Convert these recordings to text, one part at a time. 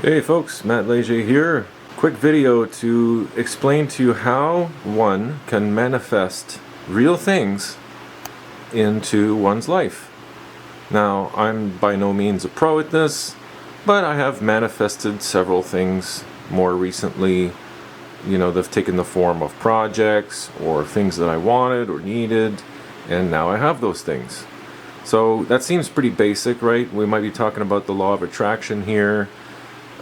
Hey folks, Matt Leger here. Quick video to explain to you how one can manifest real things into one's life. Now, I'm by no means a pro at this, but I have manifested several things more recently. You know, they've taken the form of projects or things that I wanted or needed, and now I have those things. So that seems pretty basic, right? We might be talking about the law of attraction here.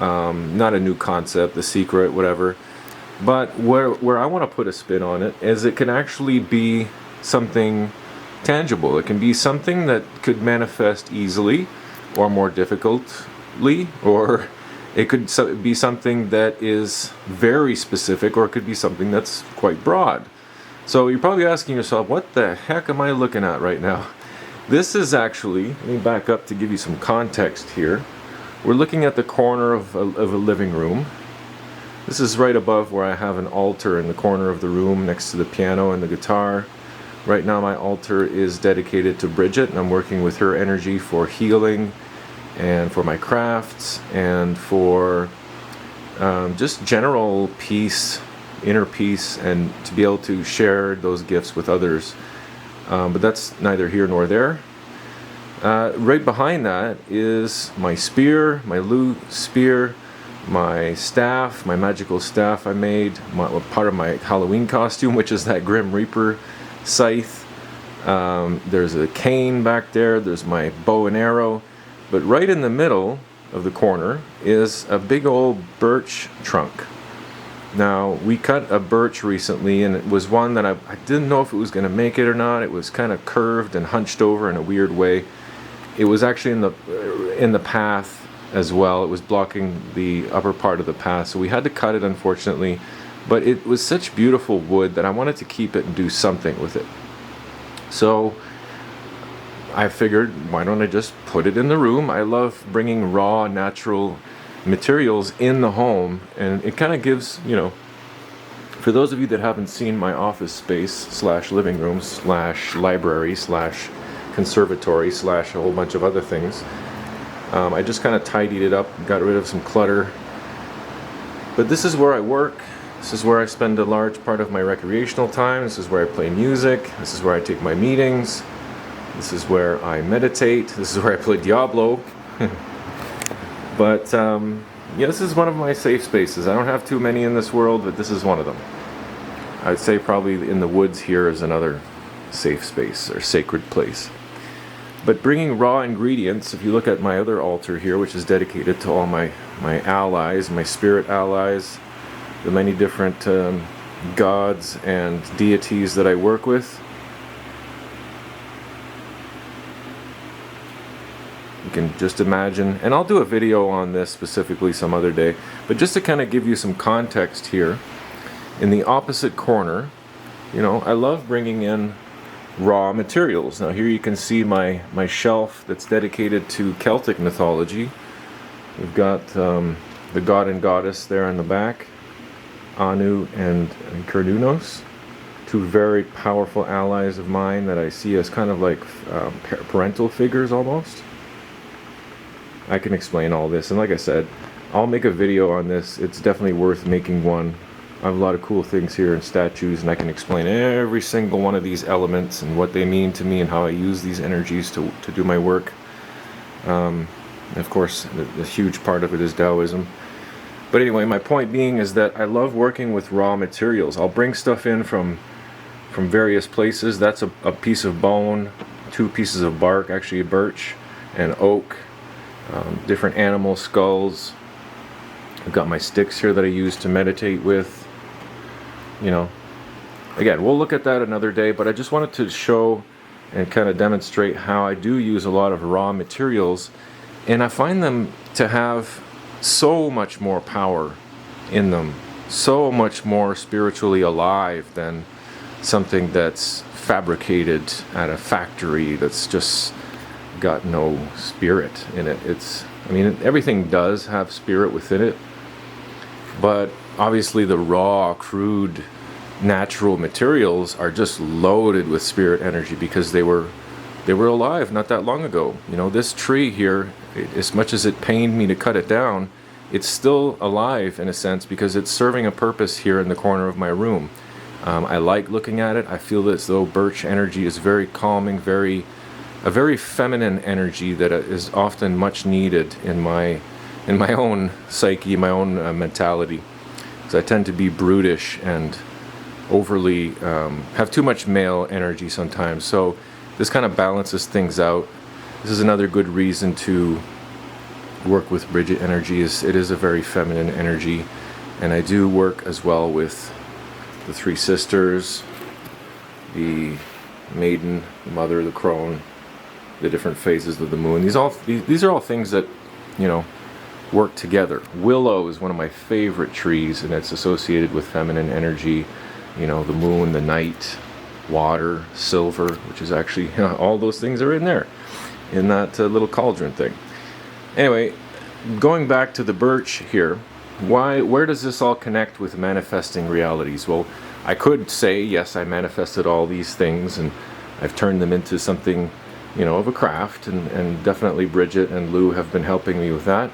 Not a new concept, the secret, whatever. But where I want to put a spin on it is it can actually be something tangible. It can be something that could manifest easily or more difficultly, or it could be something that is very specific, or it could be something that's quite broad. So you're probably asking yourself, what the heck am I looking at right now? This is actually, let me back up to give you some context here. We're looking at the corner of a living room. This is right above where I have an altar in the corner of the room next to the piano and the guitar. Right now my altar is dedicated to Bridget, and I'm working with her energy for healing and for my crafts and for just general peace, inner peace, and to be able to share those gifts with others. But that's neither here nor there. Right behind that is my spear, my lute spear, my staff, my magical staff I made, part of my Halloween costume, which is that Grim Reaper scythe. There's a cane back there, there's my bow and arrow, but right in the middle of the corner is a big old birch trunk. Now, we cut a birch recently, and it was one that I didn't know if it was going to make it or not. It was kind of curved and hunched over in a weird way. It was actually in the path as well. It was blocking the upper part of the path, so we had to cut it, unfortunately. But it was such beautiful wood that I wanted to keep it and do something with it. So I figured, why don't I just put it in the room? I love bringing raw, natural materials in the home, and it kind of gives, you know, for those of you that haven't seen my office space slash living room slash library slash conservatory slash a whole bunch of other things, I just kind of tidied it up, got rid of some clutter. But this is where I work. This is where I spend a large part of my recreational time. This is where I play music. This is where I take my meetings. This is where I meditate. This is where I play Diablo. But yeah, this is one of my safe spaces. I don't have too many in this world, but this is one of them. I'd say probably in the woods here is another safe space or sacred place. But bringing raw ingredients, if you look at my other altar here, which is dedicated to all my allies, my spirit allies, the many different gods and deities that I work with. You can just imagine, and I'll do a video on this specifically some other day, but just to kind of give you some context here, in the opposite corner, you know, I love bringing in raw materials. Now here you can see my shelf that's dedicated to Celtic mythology. We've got the god and goddess there in the back, Anu and Cernunnos, two very powerful allies of mine that I see as kind of like parental figures almost. I can explain all this, and like I said, I'll make a video on this. It's definitely worth making one. I have a lot of cool things here and statues, and I can explain every single one of these elements and what they mean to me and how I use these energies to do my work. Of course, the huge part of it is Taoism. But anyway, my point being is that I love working with raw materials. I'll bring stuff in from various places. That's a piece of bone, two pieces of bark, actually birch and oak, different animal skulls. I've got my sticks here that I use to meditate with. You know, again, we'll look at that another day, but I just wanted to show and kind of demonstrate how I do use a lot of raw materials, and I find them to have so much more power in them, so much more spiritually alive than something that's fabricated at a factory that's just got no spirit in it. I mean, everything does have spirit within it, but obviously the raw, crude, natural materials are just loaded with spirit energy because they were alive not that long ago. You know, this tree here, as much as it pained me to cut it down, it's still alive in a sense because it's serving a purpose here in the corner of my room. I like looking at it. I feel as though birch energy is very calming, a very feminine energy that is often much needed in my own psyche, my own mentality. Because I tend to be brutish and overly have too much male energy sometimes. So this kind of balances things out. This is another good reason to work with Bridget energy. It is a very feminine energy, and I do work as well with the three sisters, the maiden, the mother, the crone, the different phases of the moon. These are all things that, work together. Willow is one of my favorite trees, and it's associated with feminine energy. The moon, the night, water, silver, which is actually, all those things are in there, in that little cauldron thing. Anyway, going back to the birch here, where does this all connect with manifesting realities? Well, I could say, yes, I manifested all these things, and I've turned them into something, of a craft, and definitely Bridget and Lou have been helping me with that.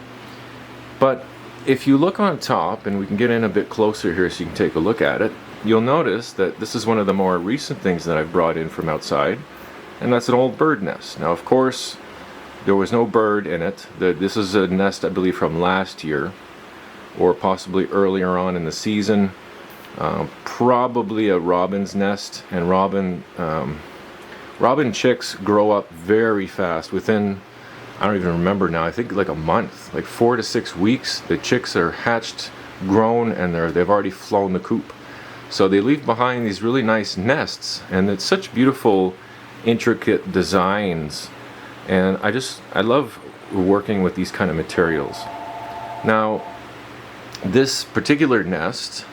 But if you look on top, and we can get in a bit closer here so you can take a look at it, you'll notice that this is one of the more recent things that I've brought in from outside, and that's an old bird nest. Now, of course, there was no bird in it. This is a nest, I believe, from last year, or possibly earlier on in the season. Probably a robin's nest, and robin chicks grow up very fast. Within, I don't even remember now, I think like a month, like 4 to 6 weeks, the chicks are hatched, grown, and they've already flown the coop. So they leave behind these really nice nests, and it's such beautiful, intricate designs. And I love working with these kind of materials. Now, this particular nest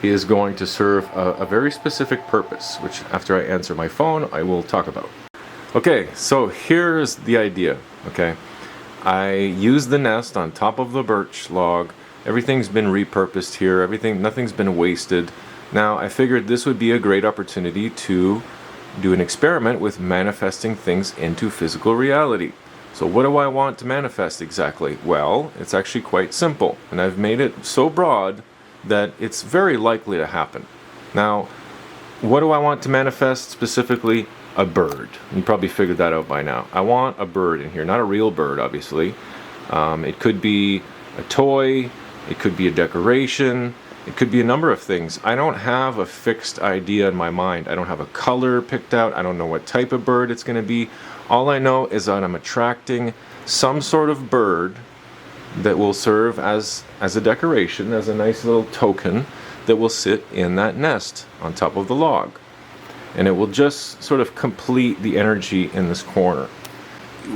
is going to serve a very specific purpose, which after I answer my phone, I will talk about. Okay, so here's the idea, okay? I use the nest on top of the birch log. Everything's been repurposed here. Nothing's been wasted. Now, I figured this would be a great opportunity to do an experiment with manifesting things into physical reality. So what do I want to manifest exactly? Well, it's actually quite simple, and I've made it so broad that it's very likely to happen. Now, what do I want to manifest specifically? A bird. You probably figured that out by now. I want a bird in here, not a real bird, obviously. It could be a toy, it could be a decoration, it could be a number of things. I don't have a fixed idea in my mind. I don't have a color picked out. I don't know what type of bird it's going to be. All I know is that I'm attracting some sort of bird that will serve as a decoration, as a nice little token that will sit in that nest on top of the log. And it will just sort of complete the energy in this corner.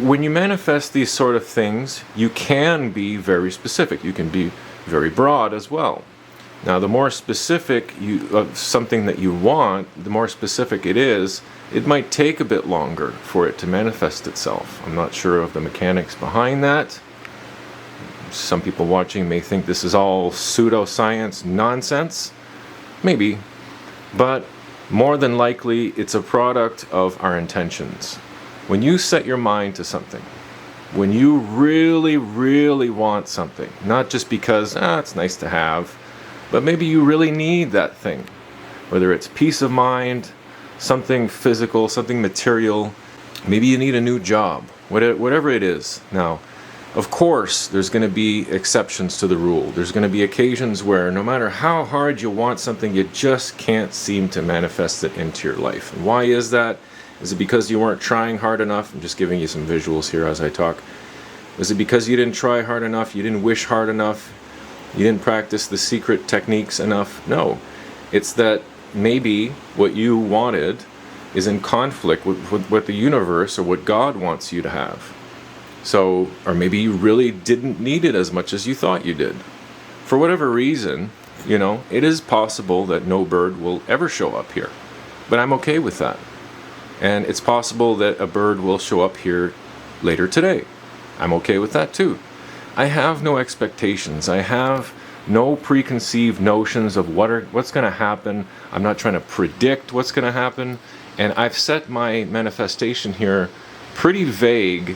When you manifest these sort of things, you can be very specific. You can be very broad as well. Now, the more specific of something that you want, the more specific it is, it might take a bit longer for it to manifest itself. I'm not sure of the mechanics behind that. Some people watching may think this is all pseudoscience nonsense. Maybe. But more than likely, it's a product of our intentions. When you set your mind to something, when you really, really want something, not just because, it's nice to have, but maybe you really need that thing, whether it's peace of mind, something physical, something material, maybe you need a new job, whatever it is. Now, of course, there's going to be exceptions to the rule. There's going to be occasions where no matter how hard you want something, you just can't seem to manifest it into your life. And why is that? Is it because you weren't trying hard enough? I'm just giving you some visuals here as I talk. Is it because you didn't try hard enough? You didn't wish hard enough? You didn't practice the secret techniques enough? No. It's that maybe what you wanted is in conflict with what the universe or what God wants you to have. So, or maybe you really didn't need it as much as you thought you did. For whatever reason, it is possible that no bird will ever show up here. But I'm okay with that. And it's possible that a bird will show up here later today. I'm okay with that too. I have no expectations. I have no preconceived notions of what's going to happen. I'm not trying to predict what's going to happen. And I've set my manifestation here pretty vague,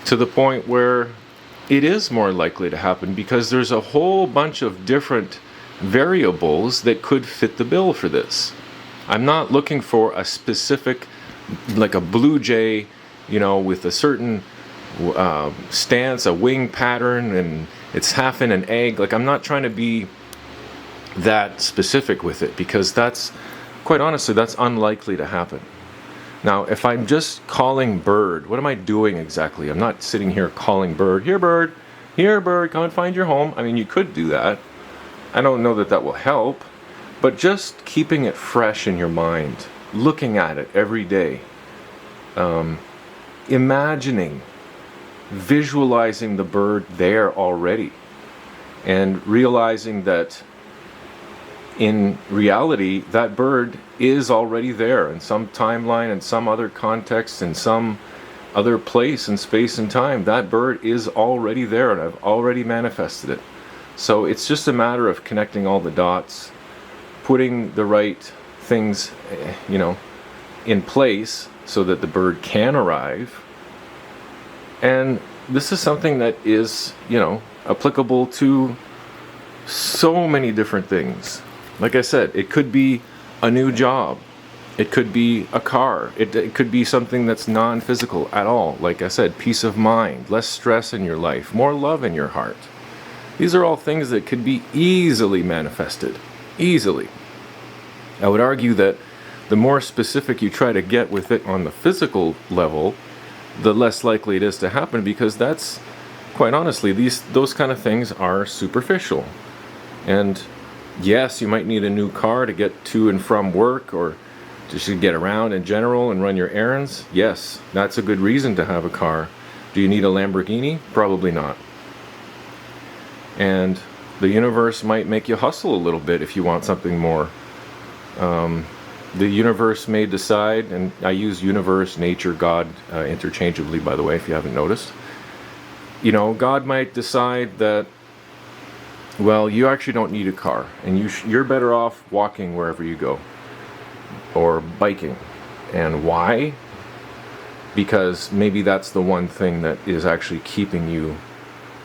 to the point where it is more likely to happen because there's a whole bunch of different variables that could fit the bill for this. I'm not looking for a specific, like a blue jay, with a certain stance, a wing pattern, and it's half in an egg. Like, I'm not trying to be that specific with it, because that's, quite honestly, that's unlikely to happen. Now, if I'm just calling bird, what am I doing exactly? I'm not sitting here calling bird, here bird, come and find your home. I mean, you could do that. I don't know that that will help, but just keeping it fresh in your mind, looking at it every day, imagining, visualizing the bird there already, and realizing that in reality, that bird is already there in some timeline, in some other context, in some other place in space and time. That bird is already there, and I've already manifested it. So it's just a matter of connecting all the dots, putting the right things, in place so that the bird can arrive. And this is something that is, applicable to so many different things. Like I said, it could be a new job. It could be a car. It could be something that's non-physical at all. Like I said, peace of mind, less stress in your life, more love in your heart. These are all things that could be easily manifested. Easily. I would argue that the more specific you try to get with it on the physical level, the less likely it is to happen, because that's, quite honestly, those kind of things are superficial. And yes, you might need a new car to get to and from work, or just to get around in general and run your errands. Yes, that's a good reason to have a car. Do you need a Lamborghini? Probably not. And the universe might make you hustle a little bit if you want something more. The universe may decide, and I use universe, nature, God interchangeably, by the way, if you haven't noticed. God might decide that, well, you actually don't need a car, and you're better off walking wherever you go, or biking. And why? Because maybe that's the one thing that is actually keeping you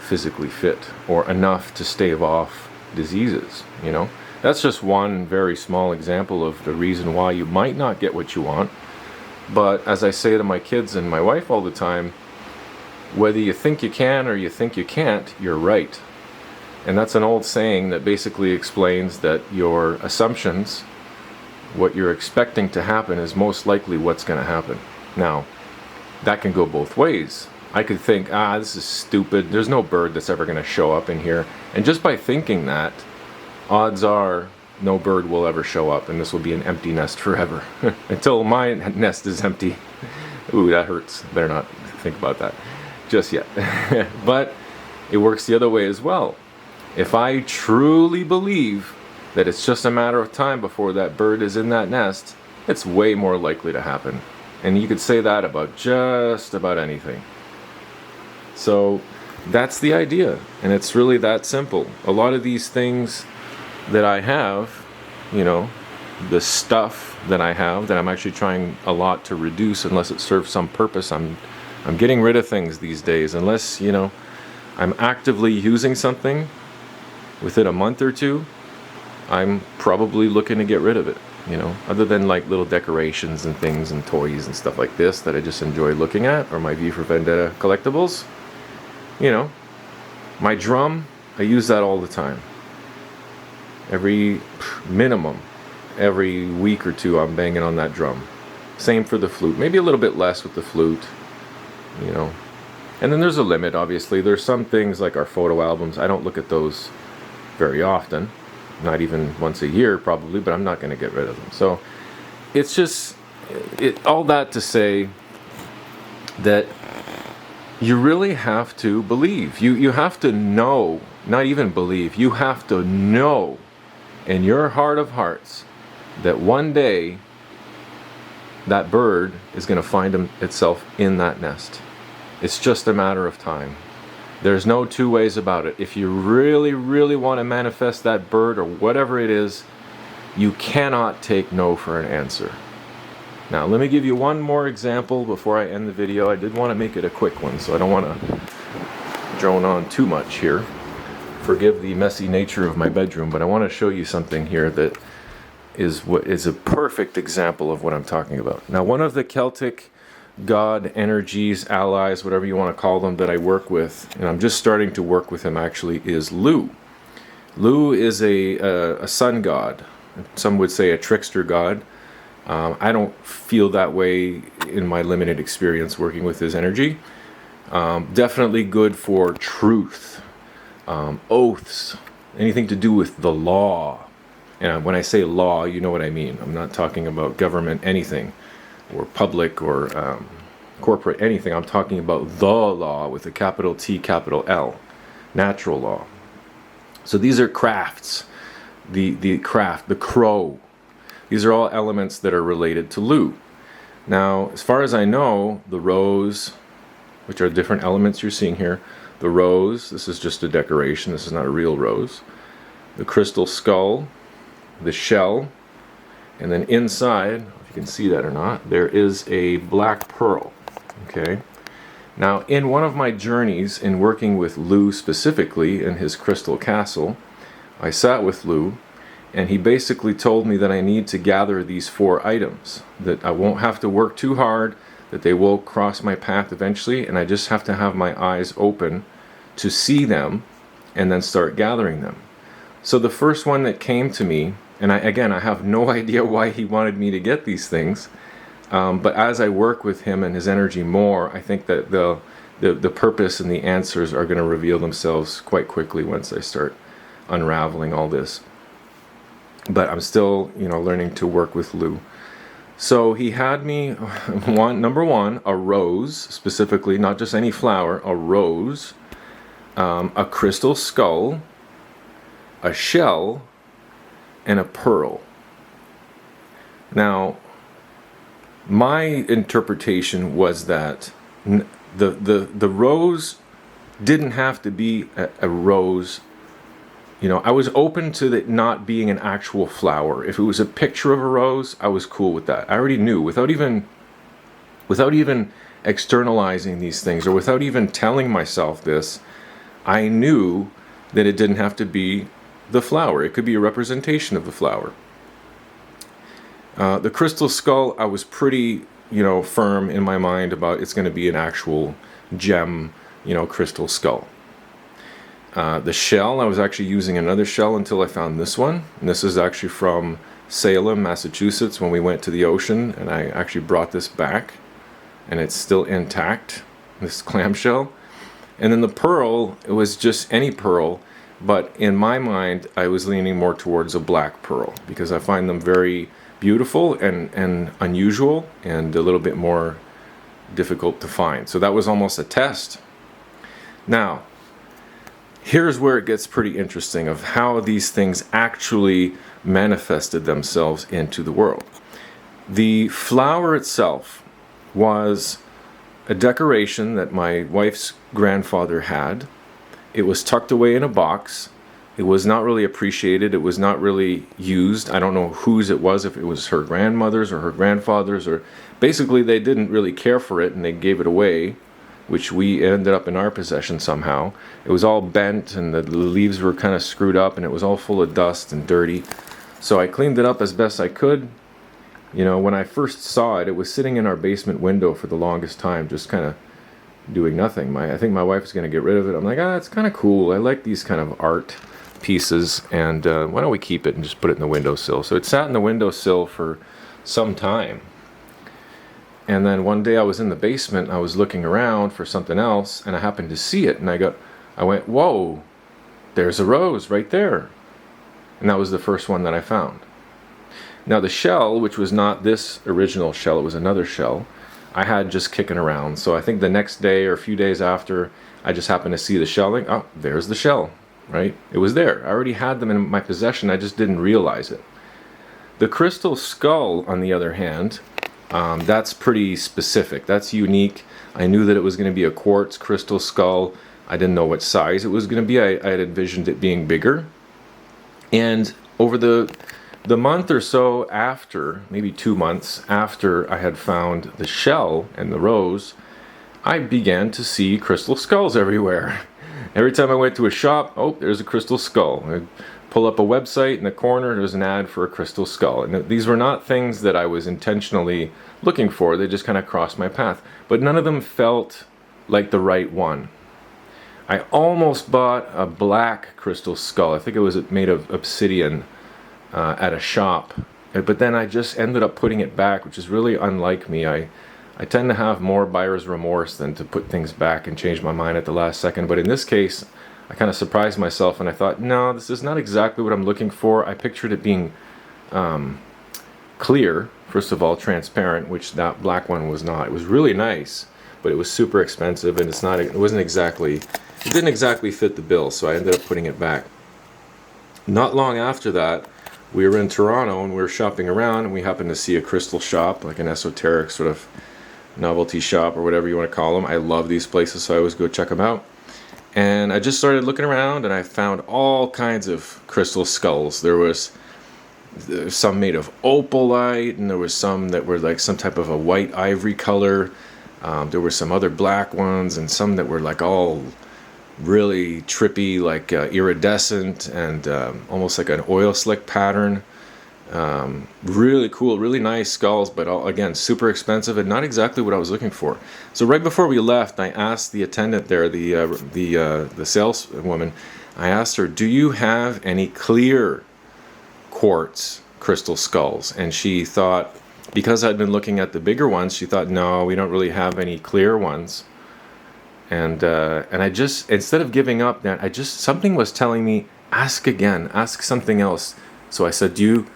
physically fit, or enough to stave off diseases. That's just one very small example of the reason why you might not get what you want. But as I say to my kids and my wife all the time, whether you think you can or you think you can't, you're right. And that's an old saying that basically explains that your assumptions, what you're expecting to happen, is most likely what's going to happen. Now, that can go both ways. I could think, this is stupid, there's no bird that's ever going to show up in here. And just by thinking that, odds are no bird will ever show up, and this will be an empty nest forever. Until my nest is empty. Ooh, that hurts. Better not think about that just yet. But it works the other way as well. If I truly believe that it's just a matter of time before that bird is in that nest, it's way more likely to happen. And you could say that about just about anything. So that's the idea, and it's really that simple. A lot of these things that I have, the stuff that I have that I'm actually trying a lot to reduce, unless it serves some purpose. I'm getting rid of things these days, unless I'm actively using something within a month or two. I'm probably looking to get rid of it, other than like little decorations and things and toys and stuff like this that I just enjoy looking at, or my V for Vendetta collectibles. My drum, I use that all the time. Every week or two, I'm banging on that drum. Same for the flute, maybe a little bit less with the flute, And then there's a limit, obviously. There's some things like our photo albums, I don't look at those very often, not even once a year probably, but I'm not going to get rid of them. So it's just, all that to say that you really have to believe. You have to know, not even believe, you have to know in your heart of hearts that one day that bird is going to find itself in that nest. It's just a matter of time. There's no two ways about it. If you really, really want to manifest that bird or whatever it is, you cannot take no for an answer. Now, let me give you one more example before I end the video. I did want to make it a quick one, so I don't want to drone on too much here. Forgive the messy nature of my bedroom, but I want to show you something here that is what is a perfect example of what I'm talking about. Now, one of the Celtic god energies, allies, whatever you want to call them, that I work with, and I'm just starting to work with him actually, is Lu. Lu is a sun god. Some would say a trickster god. I don't feel that way in my limited experience working with his energy. Definitely good for truth, oaths, anything to do with the law. And when I say law, you know what I mean. I'm not talking about government anything, or public, or corporate anything. I'm talking about the law with a capital T, capital L, natural law. So these are crafts, the craft, the crow. These are all elements that are related to Lu. Now, as far as I know, the rose, which are different elements you're seeing here, the rose, this is just a decoration, this is not a real rose, the crystal skull, the shell, and then inside, if you can see that or not, there is a black pearl. Okay. Now, in one of my journeys in working with Lu specifically in his crystal castle, I sat with Lu, and he basically told me that I need to gather these 4 items, that I won't have to work too hard, that they will cross my path eventually, and I just have to have my eyes open to see them and then start gathering them. So the first one that came to me, and I have no idea why he wanted me to get these things, but as I work with him and his energy more, I think that the purpose and the answers are going to reveal themselves quite quickly once I start unraveling all this. But I'm still, learning to work with Lu. So he had me, number one, a rose, specifically, not just any flower, a rose, a crystal skull, a shell, and a pearl. Now, my interpretation was that the rose didn't have to be a rose. I was open to it not being an actual flower. If it was a picture of a rose, I was cool with that. I already knew, without even externalizing these things, or without even telling myself this, I knew that it didn't have to be the flower. It could be a representation of the flower. The crystal skull, I was pretty, firm in my mind about it's going to be an actual gem, crystal skull. The shell, I was actually using another shell until I found this one. And this is actually from Salem, Massachusetts, when we went to the ocean, and I actually brought this back, and it's still intact, this clamshell. And then the pearl, it was just any pearl, but in my mind, I was leaning more towards a black pearl, because I find them very beautiful and unusual, and a little bit more difficult to find. So that was almost a test. Now, here's where it gets pretty interesting of how these things actually manifested themselves into the world. The flower itself was a decoration that my wife's grandfather had. It was tucked away in a box. It was not really appreciated. It was not really used. I don't know whose it was, if it was her grandmother's or her grandfather's, or basically they didn't really care for it and they gave it away, which we ended up in our possession somehow. It was all bent and the leaves were kind of screwed up and it was all full of dust and dirty. So I cleaned it up as best I could. When I first saw it, it was sitting in our basement window for the longest time, just kind of doing nothing. I think my wife was going to get rid of it. I'm like, it's kind of cool. I like these kind of art pieces, and why don't we keep it and just put it in the windowsill? So it sat in the windowsill for some time. And then one day I was in the basement, I was looking around for something else, and I happened to see it, and I went, whoa, there's a rose right there. And that was the first one that I found. Now the shell, which was not this original shell, it was another shell, I had just kicking around. So I think the next day or a few days after, I just happened to see the shell, like, oh, there's the shell, right? It was there. I already had them in my possession, I just didn't realize it. The crystal skull, on the other hand, that's pretty specific. That's unique. I knew that it was going to be a quartz crystal skull. I didn't know what size it was going to be. I had envisioned it being bigger. And over the month or so after, maybe 2 months after I had found the shell and the rose, I began to see crystal skulls everywhere. Every time I went to a shop, oh, there's a crystal skull. I'd pull up a website, in the corner there's an ad for a crystal skull. And these were not things that I was intentionally looking for. They just kind of crossed my path. But none of them felt like the right one. I almost bought a black crystal skull. I think it was made of obsidian at a shop. But then I just ended up putting it back, which is really unlike me. I tend to have more buyer's remorse than to put things back and change my mind at the last second. But in this case, I kind of surprised myself and I thought, no, this is not exactly what I'm looking for. I pictured it being clear, first of all, transparent, which that black one was not. It was really nice, but it was super expensive, and it didn't exactly fit the bill, so I ended up putting it back. Not long after that, we were in Toronto and we were shopping around, and we happened to see a crystal shop, like an esoteric sort of novelty shop or whatever you want to call them. I love these places, so I always go check them out. And I just started looking around, and I found all kinds of crystal skulls. There was some made of opalite, and there was some that were like some type of a white ivory color. There were some other black ones, and some that were like all really trippy, like iridescent, and almost like an oil slick pattern. Really cool, really nice skulls, but again, super expensive and not exactly what I was looking for. So right before we left, I asked the attendant there, the saleswoman, I asked her, do you have any clear quartz crystal skulls? And she thought, because I'd been looking at the bigger ones, she thought, no, we don't really have any clear ones. And I just, instead of giving up that, something was telling me, ask again, ask something else. So I said, do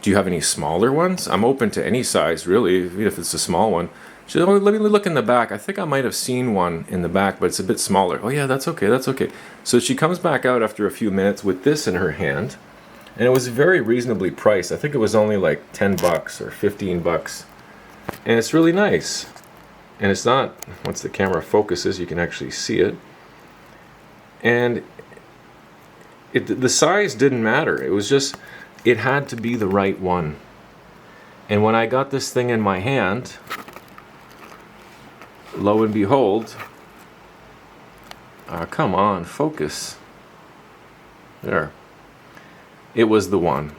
you have any smaller ones? I'm open to any size, really, even if it's a small one. She said, oh, let me look in the back. I think I might have seen one in the back, but it's a bit smaller. Oh yeah, that's okay. So she comes back out after a few minutes with this in her hand, and it was very reasonably priced. I think it was only like $10 or $15, and it's really nice. And it's not, once the camera focuses, you can actually see it. And the size didn't matter. It was just, it had to be the right one. And when I got this thing in my hand, lo and behold, come on, focus. There. It was the one.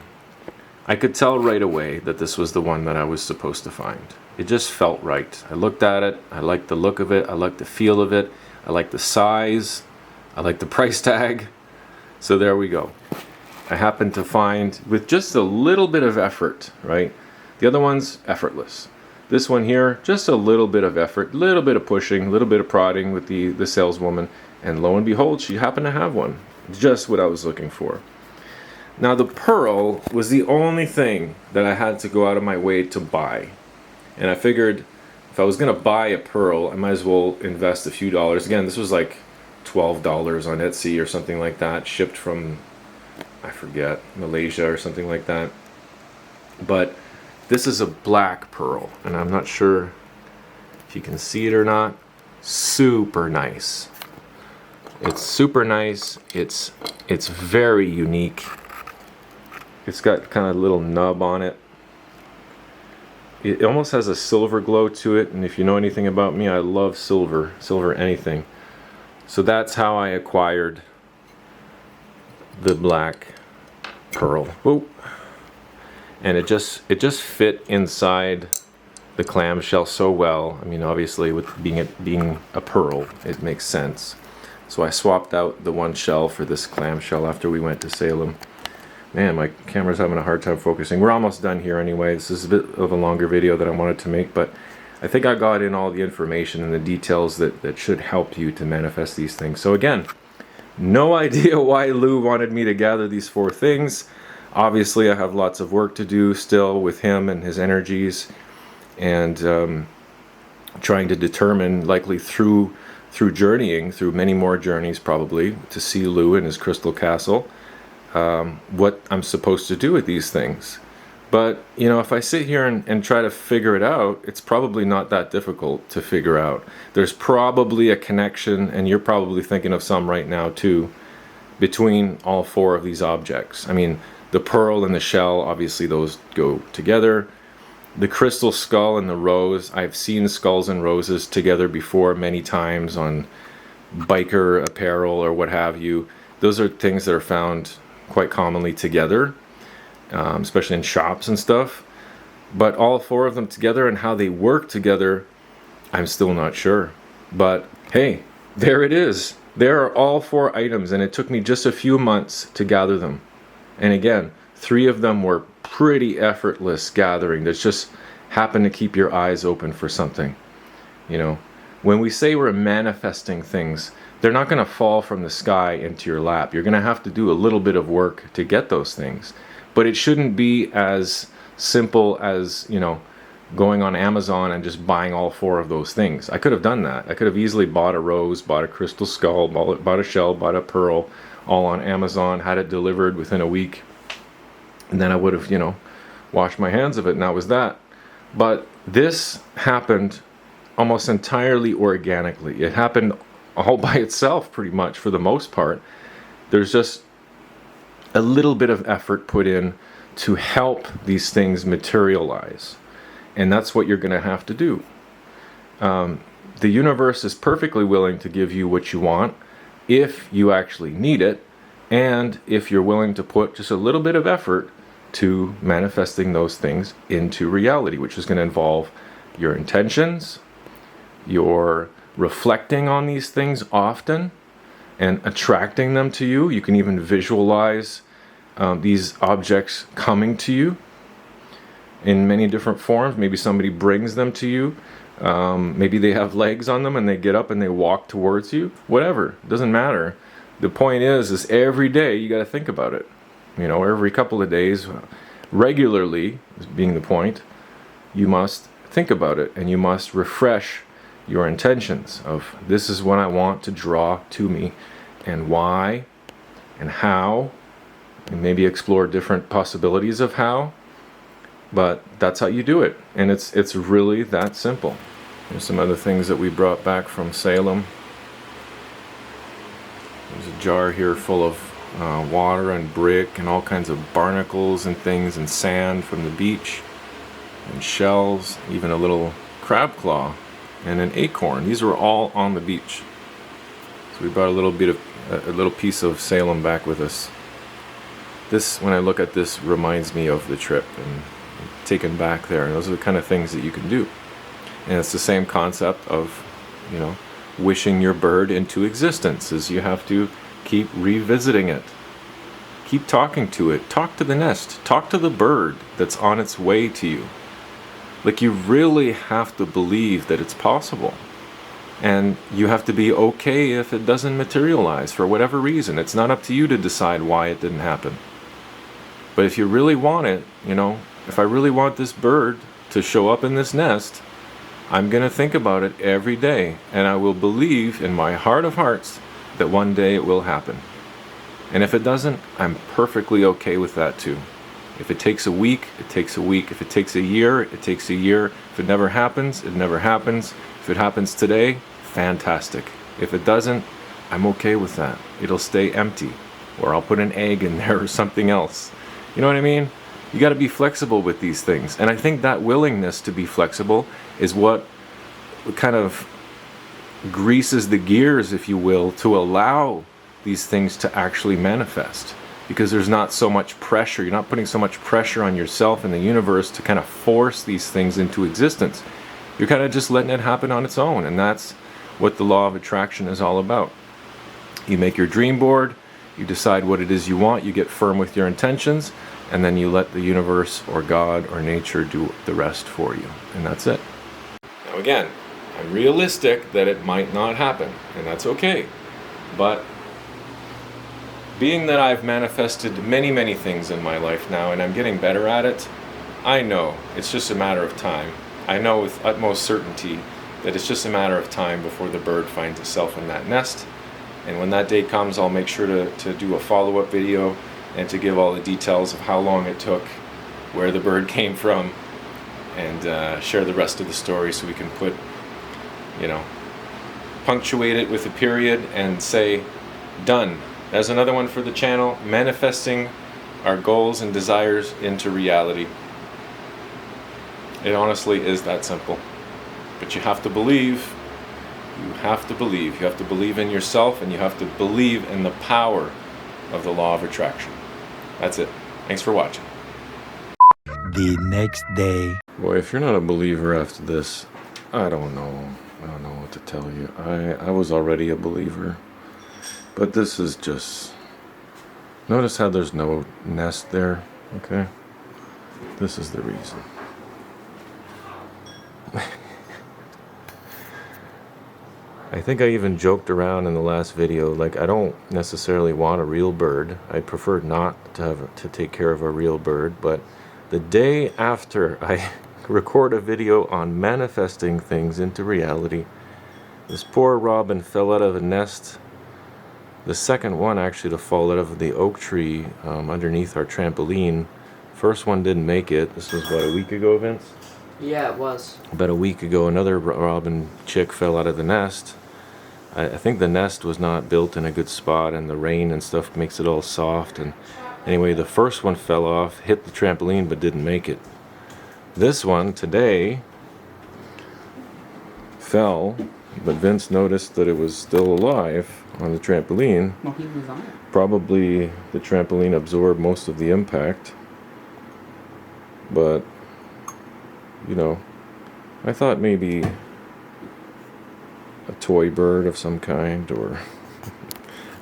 I could tell right away that this was the one that I was supposed to find. It just felt right. I looked at it, I liked the look of it, I liked the feel of it, I liked the size, I liked the price tag. So there we go. I happened to find, with just a little bit of effort, right? The other one's effortless. This one here, just a little bit of effort, little bit of pushing, a little bit of prodding with the saleswoman, and lo and behold, she happened to have one. Just what I was looking for. Now the pearl was the only thing that I had to go out of my way to buy. And I figured if I was going to buy a pearl, I might as well invest a few dollars. Again, this was like $12 on Etsy or something like that, shipped from, I forget, Malaysia or something like that. But this is a black pearl, and I'm not sure if you can see it or not. Super nice. It's super nice. It's very unique. It's got kind of a little nub on it. It almost has a silver glow to it, and if you know anything about me, I love silver anything. So that's how I acquired the black pearl. Whoa. And it just fit inside the clamshell so well. I mean, obviously with being a pearl, it makes sense. So I swapped out the one shell for this clamshell after we went to Salem. Man, my camera's having a hard time focusing. We're almost done here anyway. This is a bit of a longer video that I wanted to make, but I think I got in all the information and the details that should help you to manifest these things. So again, no idea why Lou wanted me to gather these 4 things. Obviously, I have lots of work to do still with him and his energies, and trying to determine, likely through journeying, through many more journeys probably, to see Lou in his crystal castle, what I'm supposed to do with these things. But, you know, if I sit here and try to figure it out, it's probably not that difficult to figure out. There's probably a connection, and you're probably thinking of some right now too, between all 4 of these objects. I mean, the pearl and the shell, obviously those go together. The crystal skull and the rose, I've seen skulls and roses together before many times on biker apparel or what have you. Those are things that are found quite commonly together, especially in shops and stuff. But all four of them together and how they work together, I'm still not sure. But hey, there it is. There are all four items, and it took me just a few months to gather them. And again, 3 of them were pretty effortless gathering. That just happened to keep your eyes open for something. You know, when we say we're manifesting things, they're not going to fall from the sky into your lap. You're going to have to do a little bit of work to get those things. But it shouldn't be as simple as, you know, going on Amazon and just buying all 4 of those things. I could have done that. I could have easily bought a rose, bought a crystal skull, bought a shell, bought a pearl, all on Amazon, had it delivered within a week. And then I would have, you know, washed my hands of it, and that was that. But this happened almost entirely organically. It happened all by itself, pretty much, for the most part. There's just a little bit of effort put in to help these things materialize. And that's what you're going to have to do. The universe is perfectly willing to give you what you want if you actually need it, and if you're willing to put just a little bit of effort to manifesting those things into reality, which is going to involve your intentions, your reflecting on these things often, and attracting them to you. You can even visualize these objects coming to you in many different forms. Maybe somebody brings them to you. Maybe they have legs on them and they get up and they walk towards you. Whatever, it doesn't matter. The point is every day you got to think about it. You know, every couple of days, regularly, being the point, you must think about it, and you must refresh your intentions of, this is what I want to draw to me, and why, and how, and maybe explore different possibilities of how. But that's how you do it, and it's really that simple. There's some other things that we brought back from Salem. There's a jar here full of water and brick and all kinds of barnacles and things, and sand from the beach, and shells, even a little crab claw and an acorn. These were all on the beach. So we brought a little piece of Salem back with us. This, when I look at this, reminds me of the trip and taken back there. And those are the kind of things that you can do. And it's the same concept of, you know, wishing your bird into existence, is you have to keep revisiting it. Keep talking to it. Talk to the nest. Talk to the bird that's on its way to you. Like, you really have to believe that it's possible. And you have to be okay if it doesn't materialize for whatever reason. It's not up to you to decide why it didn't happen. But if you really want it, you know, if I really want this bird to show up in this nest, I'm going to think about it every day. And I will believe in my heart of hearts that one day it will happen. And if it doesn't, I'm perfectly okay with that too. If it takes a week, it takes a week. If it takes a year, it takes a year. If it never happens, it never happens. If it happens today, fantastic. If it doesn't, I'm okay with that. It'll stay empty, or I'll put an egg in there or something else. You know what I mean? You got to be flexible with these things. And I think that willingness to be flexible is what kind of greases the gears, if you will, to allow these things to actually manifest. Because there's not so much pressure. You're not putting so much pressure on yourself and the universe to kind of force these things into existence. You're kind of just letting it happen on its own. And that's what the law of attraction is all about. You make your dream board, you decide what it is you want, you get firm with your intentions, and then you let the universe or God or nature do the rest for you. And that's it. Now again, I'm realistic that it might not happen, and that's okay. But being that I've manifested many, many things in my life now, and I'm getting better at it, I know it's just a matter of time. I know with utmost certainty that it's just a matter of time before the bird finds itself in that nest. And when that day comes, I'll make sure to do a follow-up video and to give all the details of how long it took, where the bird came from, and share the rest of the story, so we can put, you know, punctuate it with a period and say, done. There's another one for the channel, manifesting our goals and desires into reality. It honestly is that simple. But you have to believe, You have to believe. You have to believe in yourself, and you have to believe in the power of the law of attraction. That's it. Thanks for watching. The next day. Boy, if you're not a believer after this, I don't know. I don't know what to tell you. I was already a believer. But this is just... Notice how there's no nest there, okay? This is the reason. I think I even joked around in the last video, like I don't necessarily want a real bird. I prefer not to take care of a real bird, but the day after I record a video on manifesting things into reality, this poor robin fell out of a nest. The second one actually to fall out of the oak tree underneath our trampoline. First one didn't make it. This was about a week ago, Vince? Yeah, it was. About a week ago, another robin chick fell out of the nest. I think the nest was not built in a good spot, and the rain and stuff makes it all soft. And anyway, the first one fell off, hit the trampoline, but didn't make it. This one today fell, but Vince noticed that it was still alive on the trampoline. Well, he was on it. Probably the trampoline absorbed most of the impact. But, you know, I thought maybe a toy bird of some kind, or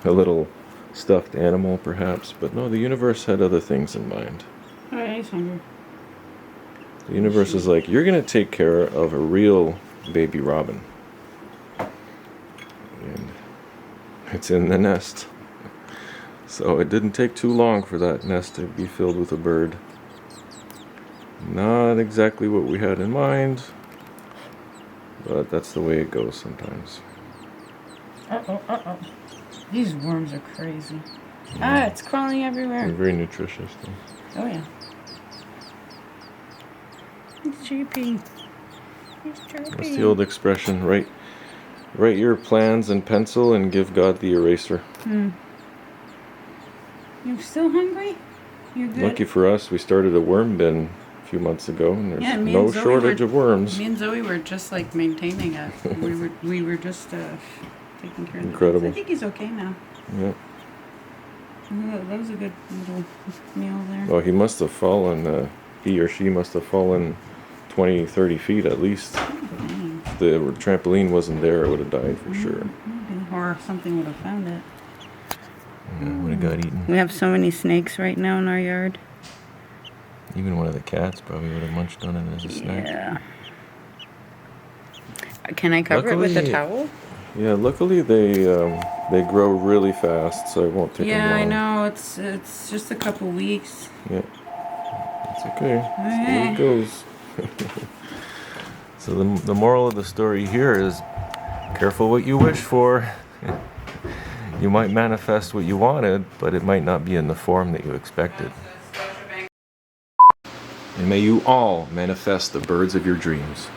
a little stuffed animal perhaps, but no, the universe had other things in mind. Alright, he's hungry. The universe is like, you're gonna take care of a real baby robin, and it's in the nest. So it didn't take too long for that nest to be filled with a bird. Not exactly what we had in mind, but that's the way it goes sometimes. Uh-oh. These worms are crazy. Ah, it's crawling everywhere. They're very nutritious, though. Oh, yeah. It's Chippie. It's Chippie. That's the old expression, write your plans in pencil and give God the eraser. You're still hungry? You're good? Lucky for us, we started a worm bin a few months ago, and there's no shortage of worms. Me and Zoe were just like maintaining it. we were just taking care of it. Incredible. I think he's okay now. Yep. That was a good little meal there. Well, he must have fallen, he or she must have fallen 20, 30 feet at least. If the trampoline wasn't there, it would have died for sure. Maybe. Or something would have found it. Yeah, would have got eaten. We have so many snakes right now in our yard. Even one of the cats probably would have munched on it as a snack. Yeah. Can I cover it with a towel? Yeah, luckily they grow really fast, so it won't take them long. Yeah, I know. It's just a couple weeks. Yeah, it's okay. That's the way it goes. So the moral of the story here is, careful what you wish for. You might manifest what you wanted, but it might not be in the form that you expected. And may you all manifest the birds of your dreams.